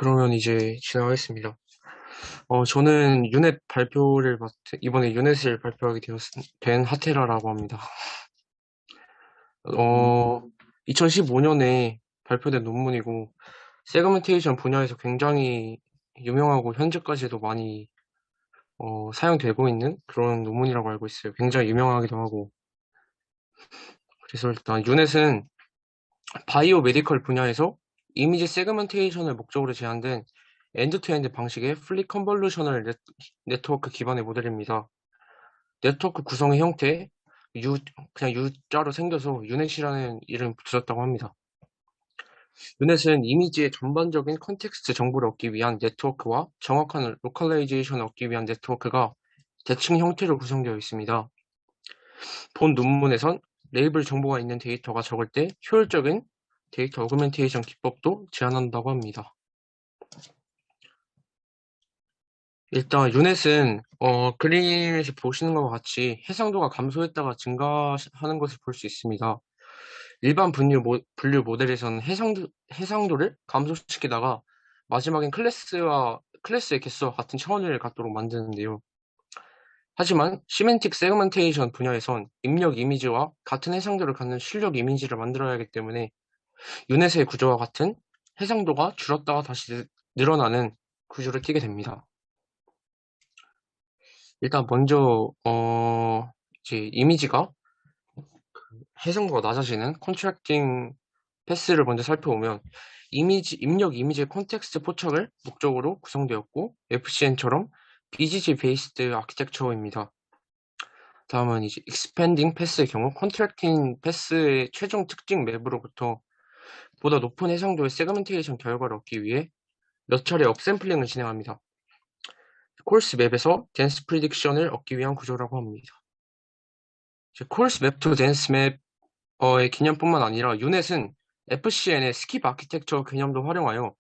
그러면 이제 진행하겠습니다. 저는 유넷 이번에 유넷을 발표하게 된 하테라라고 합니다. 어, 2015년에 발표된 논문이고, 세그멘테이션 분야에서 굉장히 유명하고, 현재까지도 많이, 사용되고 있는 그런 논문이라고 알고 있어요. 굉장히 유명하기도 하고. 그래서 일단 유넷은 바이오 메디컬 분야에서 이미지 세그멘테이션을 목적으로 제한된 엔드-투-엔드 방식의 플리 컨볼루셔널 네트워크 기반의 모델입니다. 네트워크 구성의 형태, 그냥 U자로 생겨서 유넷이라는 이름을 붙였다고 합니다. 유넷은 이미지의 전반적인 컨텍스트 정보를 얻기 위한 네트워크와 정확한 로컬라이제이션을 얻기 위한 네트워크가 대칭 형태로 구성되어 있습니다. 본 논문에선 레이블 정보가 있는 데이터가 적을 때 효율적인 데이터 어그멘테이션 기법도 제안한다고 합니다. 일단 유넷은 그림에서 보시는 것과 같이 해상도가 감소했다가 증가하는 것을 볼 수 있습니다. 일반 분류 모델에서는 해상도를 감소시키다가 마지막엔 클래스의 개수와 같은 차원을 갖도록 만드는데요. 하지만 시멘틱 세그멘테이션 분야에선 입력 이미지와 같은 해상도를 갖는 출력 이미지를 만들어야 하기 때문에 유넷의 구조와 같은 해상도가 줄었다가 다시 늘어나는 구조를 띠게 됩니다. 일단 먼저 이제 이미지가 해상도가 낮아지는 컨트랙팅 패스를 먼저 살펴보면 입력 이미지의 콘텍스트 포착을 목적으로 구성되었고 FCN처럼 BGG 베이스드 아키텍처입니다. 다음은 이제 익스펜딩 패스의 경우 컨트랙팅 패스의 최종 특징 맵으로부터 보다 높은 해상도의 세그멘테이션 결과를 얻기 위해 몇 차례 업샘플링을 진행합니다. 코러스 맵에서 댄스 프리딕션을 얻기 위한 구조라고 합니다. 코러스 맵 투 댄스 맵의 개념뿐만 아니라 유넷은 FCN의 스킵 아키텍처 개념도 활용하여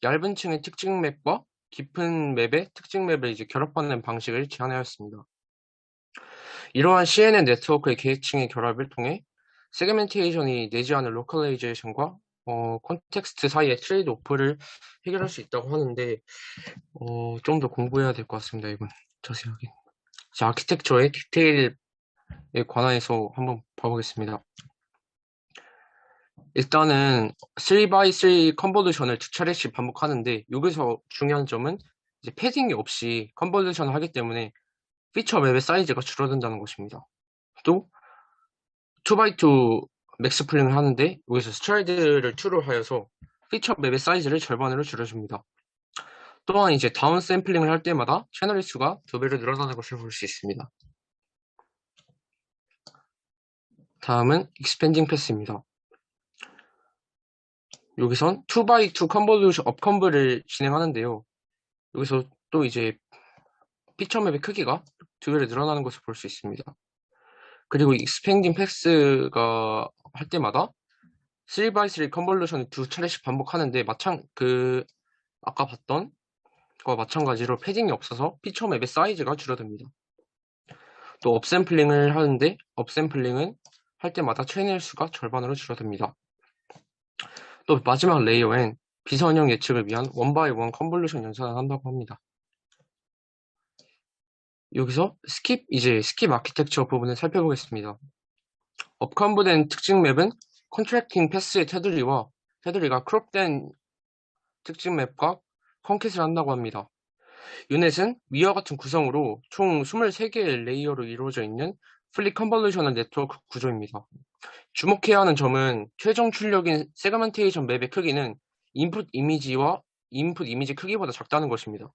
얇은 층의 특징 맵과 깊은 맵의 특징 맵을 이제 결합하는 방식을 제안하였습니다. 이러한 CNN 네트워크의 계층의 결합을 통해 세그멘테이션이 내지 않은 로컬라이제이션과 콘텍스트 사이의 트레이드 오프를 해결할 수 있다고 하는데 좀 더 공부해야 될 것 같습니다. 이건 자세하게. 자, 아키텍처의 디테일에 관해서 한번 봐보겠습니다. 일단은 3x3 컨볼루션을 두 차례씩 반복하는데 여기서 중요한 점은 이제 패딩이 없이 컨볼루션을 하기 때문에 피처 맵의 사이즈가 줄어든다는 것입니다. 또 2x2 맥스 플링을 하는데 여기서 스트라이드를 2로 하여서 피처 맵의 사이즈를 절반으로 줄여줍니다. 또한 이제 다운 샘플링을 할 때마다 채널의 수가 2배로 늘어나는 것을 볼 수 있습니다. 다음은 익스펜딩 패스입니다. 여기선 2x2 컨볼루션 업컨브를 진행하는데요. 여기서 또 이제 피처 맵의 크기가 2배로 늘어나는 것을 볼 수 있습니다. 그리고 익스펜딩 패스가 할 때마다 3x3 컨볼루션을 두 차례씩 반복하는데 아까 봤던 것과 마찬가지로 패딩이 없어서 피처 맵의 사이즈가 줄어듭니다. 또 업샘플링을 하는데 업샘플링은 할 때마다 채널 수가 절반으로 줄어듭니다. 또 마지막 레이어엔 비선형 예측을 위한 원바이 원 컨볼루션 연산을 한다고 합니다. 여기서 스킵 아키텍처 부분을 살펴보겠습니다. 업컨브된 특징 맵은 컨트랙팅 패스의 테두리가 크롭된 특징 맵과 컨캣을 한다고 합니다. 유넷은 위와 같은 구성으로 총 23개의 레이어로 이루어져 있는 플리 컨볼루셔널 네트워크 구조입니다. 주목해야 하는 점은 최종 출력인 세그멘테이션 맵의 크기는 인풋 이미지 크기보다 작다는 것입니다.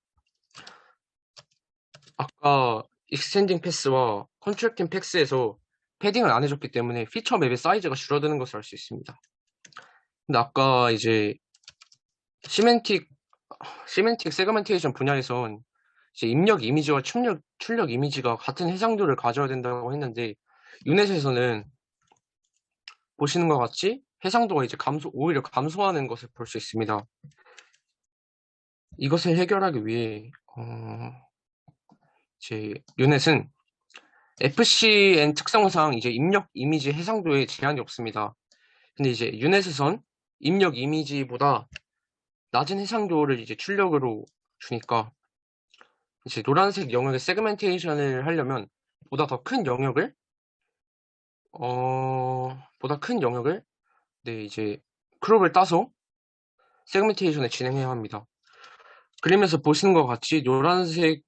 아까 익스텐딩 패스와 컨트랙팅 패스에서 패딩을 안 해줬기 때문에 피처 맵의 사이즈가 줄어드는 것을 알 수 있습니다. 근데 아까 이제 시멘틱 세그멘테이션 분야에선 이제 입력 이미지와 출력 이미지가 같은 해상도를 가져야 된다고 했는데 유넷에서는 보시는 것 같이 해상도가 이제 오히려 감소하는 것을 볼 수 있습니다. 이것을 해결하기 위해 이제 유넷은 FCN 특성상 이제 입력 이미지 해상도에 제한이 없습니다. 근데 이제 유넷에선 입력 이미지보다 낮은 해상도를 이제 출력으로 주니까 이제 노란색 영역의 세그멘테이션을 하려면 보다 더 큰 영역을 보다 큰 영역을 네, 이제 크롭을 따서 세그멘테이션을 진행해야 합니다. 그림에서 보시는 것 같이 노란색의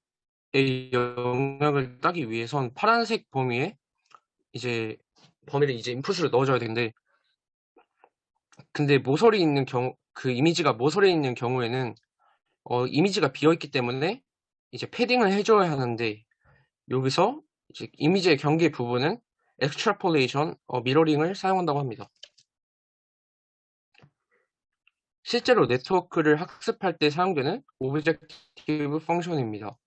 영역을 따기 위해선 파란색 범위에 이제 범위를 이제 인풋으로 넣어줘야 되는데, 근데 모서리 있는 경우, 그 이미지가 모서리에 있는 경우에는 이미지가 비어있기 때문에 이제 패딩을 해줘야 하는데, 여기서 이제 이미지의 경계 부분은 extrapolation, 미러링을 사용한다고 합니다. 실제로 네트워크를 학습할 때 사용되는 오브젝티브 펑션입니다.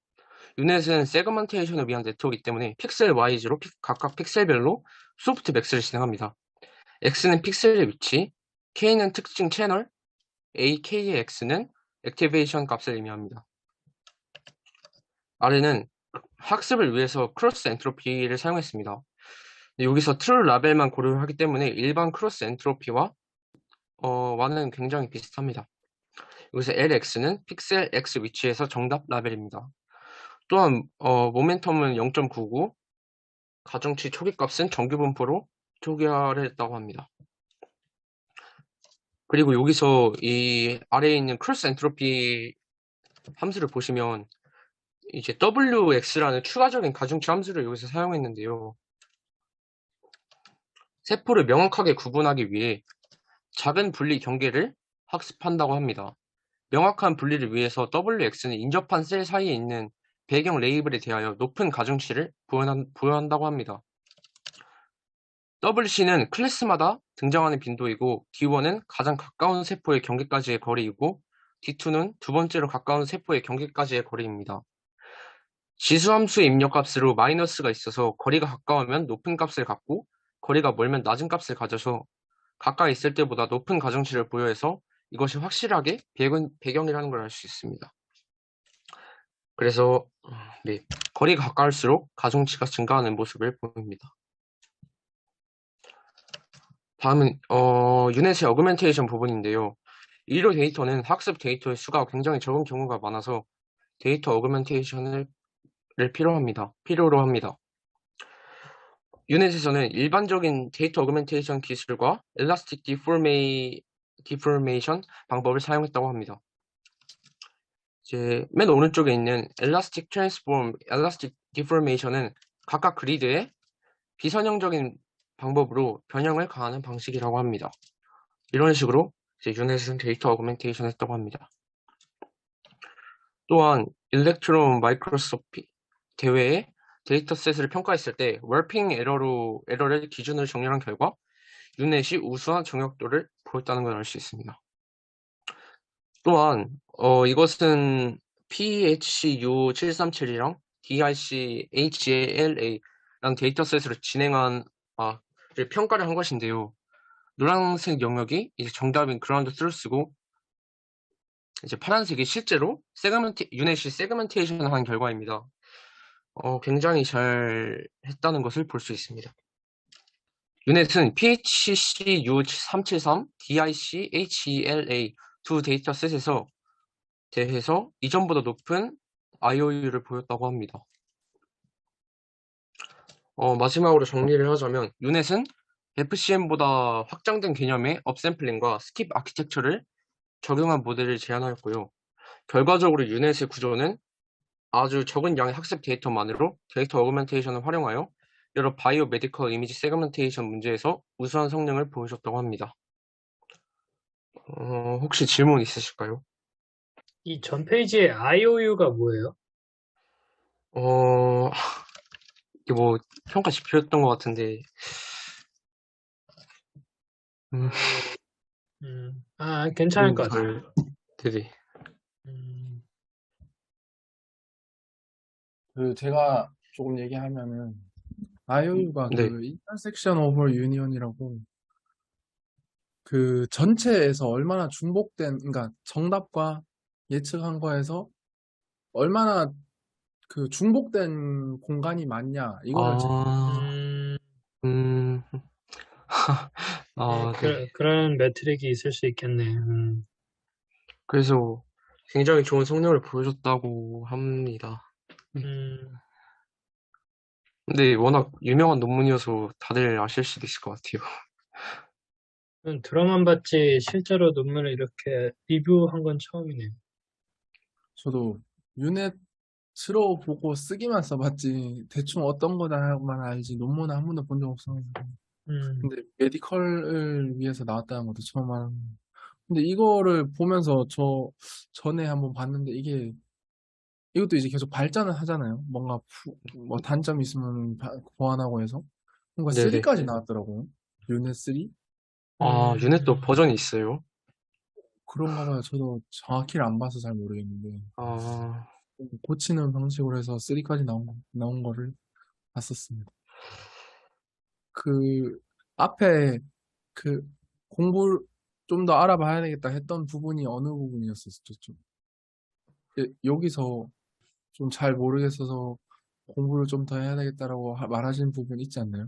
유넷은 세그먼테이션을 위한 네트워크이기 때문에 픽셀 와이즈로 각각 픽셀별로 소프트 맥스를 진행합니다. X는 픽셀의 위치, K는 특징 채널, AK의 X는 액티베이션 값을 의미합니다. 아래는 학습을 위해서 크로스 엔트로피를 사용했습니다. 여기서 트루 라벨만 고려하기 때문에 일반 크로스 엔트로피와 와는 굉장히 비슷합니다. 여기서 LX는 픽셀 X 위치에서 정답 라벨입니다. 또한 모멘텀은 0.99, 가중치 초기값은 정규분포로 초기화했다고 합니다. 그리고 여기서 이 아래에 있는 크로스 엔트로피 함수를 보시면 이제 WX라는 추가적인 가중치 함수를 여기서 사용했는데요. 세포를 명확하게 구분하기 위해 작은 분리 경계를 학습한다고 합니다. 명확한 분리를 위해서 WX는 인접한 셀 사이에 있는 배경 레이블에 대하여 높은 가중치를 부여한다고 합니다. WC는 클래스마다 등장하는 빈도이고 D1은 가장 가까운 세포의 경계까지의 거리이고 D2는 두 번째로 가까운 세포의 경계까지의 거리입니다. 지수함수의 입력값으로 마이너스가 있어서 거리가 가까우면 높은 값을 갖고 거리가 멀면 낮은 값을 가져서 가까이 있을 때보다 높은 가중치를 부여해서 이것이 확실하게 배경이라는 걸 알 수 있습니다. 그래서 네, 거리가 가까울수록 가중치가 증가하는 모습을 보입니다. 다음은 유닛의 어그멘테이션 부분인데요. 이로 데이터는 학습 데이터의 수가 굉장히 적은 경우가 많아서 데이터 어그멘테이션을 필요로 합니다. 유닛에서는 일반적인 데이터 어그멘테이션 기술과 엘라스틱 디포메이션 방법을 사용했다고 합니다. 이제 맨 오른쪽에 있는 엘라스틱 트랜스폼, 엘라스틱 디포메이션은 각각 그리드에 비선형적인 방법으로 변형을 가하는 방식이라고 합니다. 이런 식으로 이제 유닛은 데이터 어그멘테이션을 했다고 합니다. 또한 일렉트론 마이크로스코피 대회에 데이터셋을 평가했을 때 월핑 에러를 기준으로 정렬한 결과 유넷이 우수한 정확도를 보였다는 걸 알 수 있습니다. 또한 이것은 PHU737이랑 DICHALA라는 데이터셋으로 를 평가를 한 것인데요. 노란색 영역이 이제 정답인 그라운드 트루스고 이제 파란색이 실제로 유넷이 세그멘테이션을 한 결과입니다. 굉장히 잘 했다는 것을 볼 수 있습니다. 유넷은 PHCU373, DICHELA 두 데이터셋에서 대해서 이전보다 높은 IOU를 보였다고 합니다. 마지막으로 정리를 하자면 유넷은 FCM보다 확장된 개념의 업샘플링과 스킵 아키텍처를 적용한 모델을 제안하였고요. 결과적으로 유넷의 구조는 아주 적은 양의 학습 데이터만으로 데이터 어그멘테이션을 활용하여 여러 바이오 메디컬 이미지 세그멘테이션 문제에서 우수한 성능을 보여줬다고 합니다. 혹시 질문 있으실까요? 이 전 페이지의 IOU가 뭐예요? 이게 뭐 평가 지표였던 것 같은데 괜찮을 것 같아요. 네네. 제가 조금 얘기하면은 IOU가 네. intersection over union이라고 그 전체에서 얼마나 그러니까 정답과 예측한 거에서 얼마나 그 중복된 공간이 많냐 이거를 네, 네. 그런 매트릭이 있을 수 있겠네. 그래서 굉장히 좋은 성능을 보여줬다고 합니다. 음, 근데 워낙 유명한 논문이어서 다들 아실 수도 있을 것 같아요. 저는 들어만 봤지 실제로 논문을 이렇게 리뷰한 건 처음이네요. 저도 유넷으로 보고 쓰기만 써봤지 대충 어떤 거다만 알지 논문은 한 번도 본 적 없어가지고. 음, 근데 메디컬을 위해서 나왔다는 것도 처음 알았는데. 근데 이거를 보면서 저 전에 한번 봤는데 이것도 이제 계속 발전을 하잖아요. 뭔가 뭐 단점이 있으면 보완하고 해서 뭔가 네네. 3까지 나왔더라고요. 유넷 3? 아, 유넷도 음, 버전이 있어요? 그런가 봐요. 저도 정확히를 안 봐서 잘 모르겠는데 아, 고치는 방식으로 해서 3까지 나온 거를 봤었습니다. 그 앞에 그 공부를 좀 더 알아봐야 되겠다 했던 부분이 어느 부분이었었죠? 좀? 여기서 좀 잘 모르겠어서 공부를 좀 더 해야 되겠다라고 말하시는 부분 있지 않나요?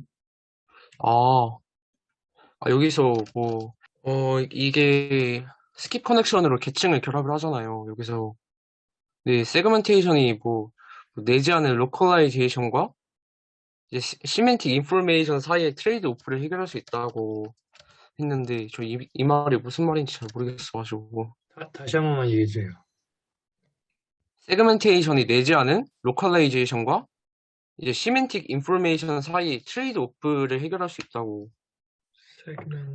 아, 여기서 뭐, 이게 스킵 커넥션으로 계층을 결합을 하잖아요. 여기서. 네, 세그멘테이션이 뭐, 내지 않은 로컬라이제이션과 이제 시멘틱 인포메이션 사이의 트레이드 오프를 해결할 수 있다고 했는데, 저 이 말이 무슨 말인지 잘 모르겠어가지고. 다시 한 번만 얘기해 주세요. 세그멘테이션이 내지 않은 로컬라이제이션과 이제 시멘틱 인포메이션 사이의 트레이드 오프를 해결할 수 있다고.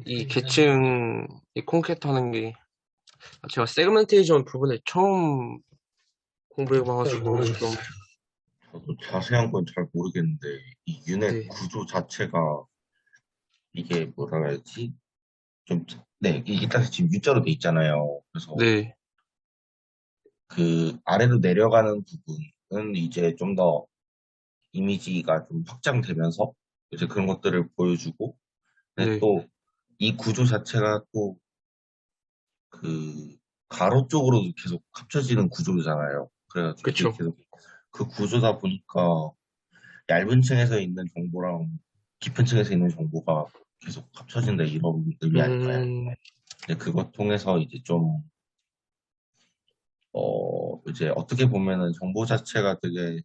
이 세그멘테이션. 계층, 이 콘캣 하는 게, 제가 세그멘테이션 부분을 처음 잘 공부해봐가지고, 좀, 모르겠어요. 저도 자세한 건 잘 모르겠는데 이 유넷 네, 구조 자체가 이게 뭐라 그래야지 좀 네, 이게 일단 지금 U자로 돼 있잖아요. 그래서 네, 그 아래로 내려가는 부분은 이제 좀 더 이미지가 좀 확장되면서 이제 그런 것들을 보여주고, 근데 네, 또 이 구조 자체가 또 그 가로 쪽으로 계속 합쳐지는 구조잖아요. 그래가지고 이게 그쵸. 계속 그 구조다 보니까 얇은 층에서 있는 정보랑 깊은 층에서 있는 정보가 계속 합쳐진다 이런 의미 아닐까요? 음, 근데 그것 통해서 이제 좀, 이제 어떻게 보면은 정보 자체가 되게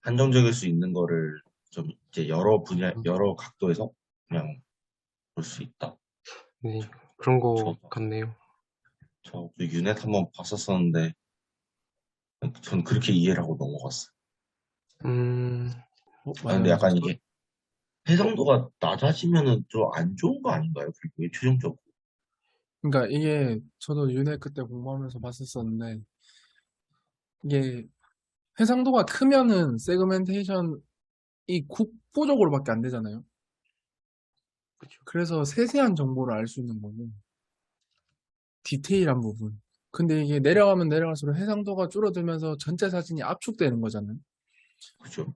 한정적일 수 있는 거를 좀 이제 여러 분야, 여러 각도에서 그냥 볼 수 있다. 네, 그런 거 저, 같네요. 저 유넷 한번 봤었었는데, 전 그렇게 이해를 하고 넘어갔어요. 음, 근데 맞아요. 약간 이게 해상도가 낮아지면은 좀 안 좋은 거 아닌가요? 그리고 최종적으로. 그러니까 이게 저도 유넷 그때 공부하면서 봤었었는데 이게 해상도가 크면은 세그멘테이션이 국부적으로밖에 안 되잖아요. 그쵸. 그래서 세세한 정보를 알 수 있는 거고 디테일한 부분. 근데 이게 내려가면 내려갈수록 해상도가 줄어들면서 전체 사진이 압축되는 거잖아요. 그죠?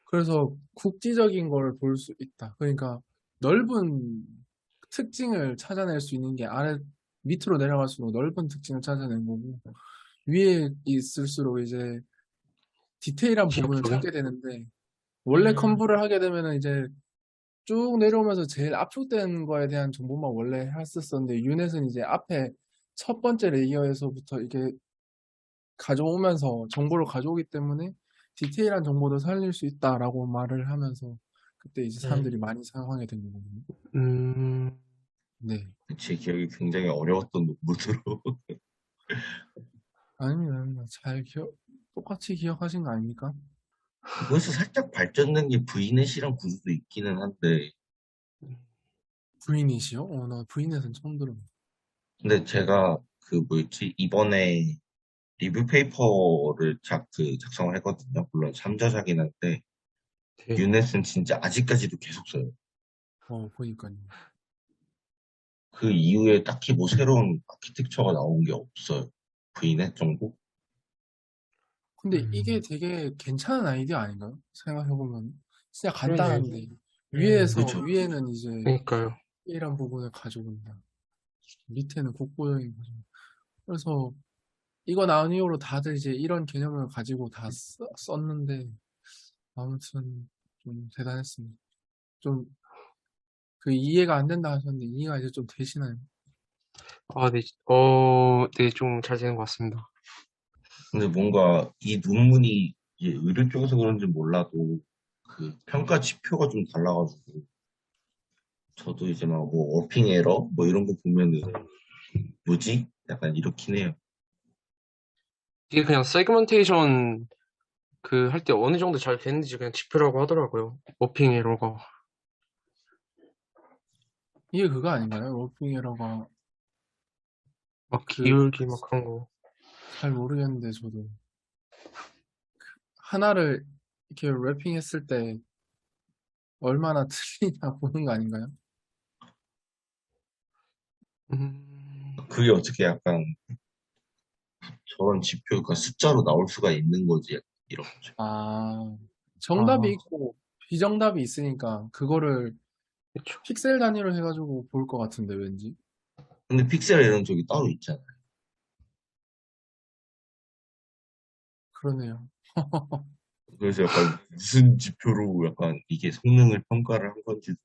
그래서 국지적인 걸 볼 수 있다. 그러니까 넓은 특징을 찾아낼 수 있는 게 밑으로 내려갈수록 넓은 특징을 찾아낸 거고 위에 있을수록 이제 디테일한 부분을 시각적인? 찾게 되는데 원래 음, 컴브를 하게 되면은 이제 쭉 내려오면서 제일 압축된 거에 대한 정보만 원래 했었었는데 유넷은 이제 앞에 첫 번째 레이어에서부터 이게 가져오면서 정보를 가져오기 때문에 디테일한 정보도 살릴 수 있다라고 말을 하면서 그때 이제 음, 사람들이 많이 사용하게 된 거거든요. 음, 네. 제 기억이 굉장히 어려웠던 논문으로. 아닙니다, 아닙니다. 똑같이 기억하신 거 아닙니까? 그거에서 살짝 발전된 게 V넷이랑 구조도 있기는 한데, 브이닛이요? 나 브이닛은 처음 들어요. 근데 제가 그 뭐였지, 이번에 리뷰 페이퍼를 작성을 했거든요. 물론 3저자긴 한데, 네. 유넷은 진짜 아직까지도 계속 써요. 보니까요. 그 이후에 딱히 뭐 새로운 아키텍처가 나온 게 없어요. V넷 정도? 근데 이게 음, 되게 괜찮은 아이디어 아닌가요? 생각해보면. 진짜 그러네요. 간단한데. 위에서, 그렇죠. 위에는 이제 그러니까요. 이런 부분을 가져온다. 밑에는 국보적인 거죠. 그래서 이거 나온 이후로 다들 이제 이런 개념을 가지고 다 썼는데, 아무튼 좀 대단했습니다. 좀 그 이해가 안 된다 하셨는데, 이해가 이제 좀 되시나요? 아, 네, 네, 좀 잘 되는 것 같습니다. 근데 뭔가 이 논문이 이제 의료 쪽에서 그런지 몰라도 그 평가 지표가 좀 달라가지고 저도 이제 막 뭐 워핑 에러 뭐 이런 거 보면은 뭐지? 약간 이렇긴 해요. 이게 그냥 세그멘테이션 그 할 때 어느 정도 잘 되는지 그냥 지표라고 하더라고요. 워핑 에러가. 이게 그거 아닌가요? 워핑에러가 막 그 기울기 막 그런 거. 잘 모르겠는데 저도 하나를 이렇게 랩핑했을 때 얼마나 틀리냐 보는 거 아닌가요? 그게 어떻게 약간 저런 지표가 숫자로 나올 수가 있는 거지 이런 거죠. 아, 아, 정답이 있고 비정답이 있으니까 그거를 그쵸. 픽셀 단위로 해가지고 볼 것 같은데 왠지. 근데 픽셀 이런 쪽이 따로 있잖아요. 그러네요. 그래서 약간 무슨 지표로 약간 이게 성능을 평가를 한 건지도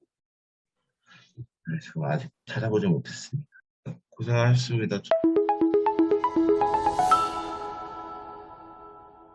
지금 아직 찾아보지 못했습니다. 고생하셨습니다.